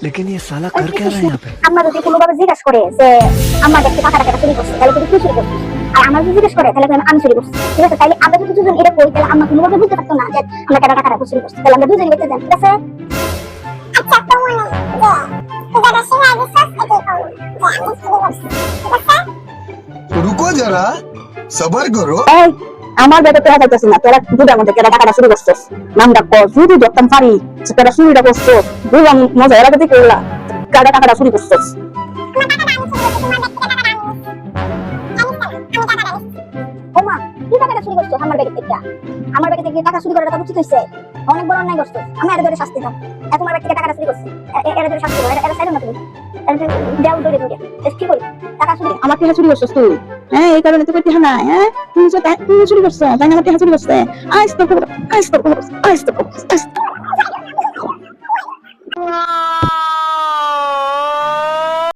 लेकिन ये साला कर क्या रहा है यहाँ पे? আমরা যদি কোনোভাবে জিজ্ঞাসা করে যে আমার কাছে টাকা চুরি করছে তাহলে কিন্তু তুই চুরি করছিস, আর আমার যদি জিজ্ঞেস করে তাহলে আমি চুরি করছি। ঠিক আছে, তাইলে আমরা যদি দুজন এটা করি তাহলে আমরা কোনোভাবে বুঝতে পারতো না যে আমরা টাকাটা চুরি করছি। তাহলে আমরা দুজনে বেঁচে যাই। ঠিক আছে? আচ্ছা তো মনে যে তুই যারা সঙ্গে আইছিস এটাই কম যে আমি চুরি করছি। ঠিক আছে? रुको जरा सबर करो। এই আমার বেটা তো হাতাইতেছ না, তোরা দুটার মধ্যে কেন টাকাটা চুরি করছিস? নামটা কর, যদি ধরতাম পারি যে তোরা চুরিটা করছিস, বুঝলাম মজা এলাকা থেকে করলা, টাকাটা চুরি করছিস। আমার টাকাটা আমি চুরি করছি, তোমার ব্যক্তিগত টাকাটা আমি নিচ্ছি। আমি টাকাটা নিচ্ছি। ওমা, তুই টাকাটা চুরি করছিস আমার ব্যাগ থেকে? আমার ব্যাগ থেকে টাকা চুরি করাটা উচিত হইছে? অনেক বড় অন্যায় করছিস। আমি এর ধরে শাস্তি দাও। এখন আমার ব্যাগ থেকে টাকাটা চুরি করছিস, এর ধরে শাস্তি দাও। এর সাইড না তুমি, এর দেও ধরে ধরে কি করি? টাকা চুরি, আমার টাকা চুরি করছিস তুই? হ্যাঁ, এই কারণে তোকে টাকা নাই। হ্যাঁ, তুই চুরি করছিস, তাই না? টাকা চুরি করছিস। আইস তো আইস তো আইস তো আইস তো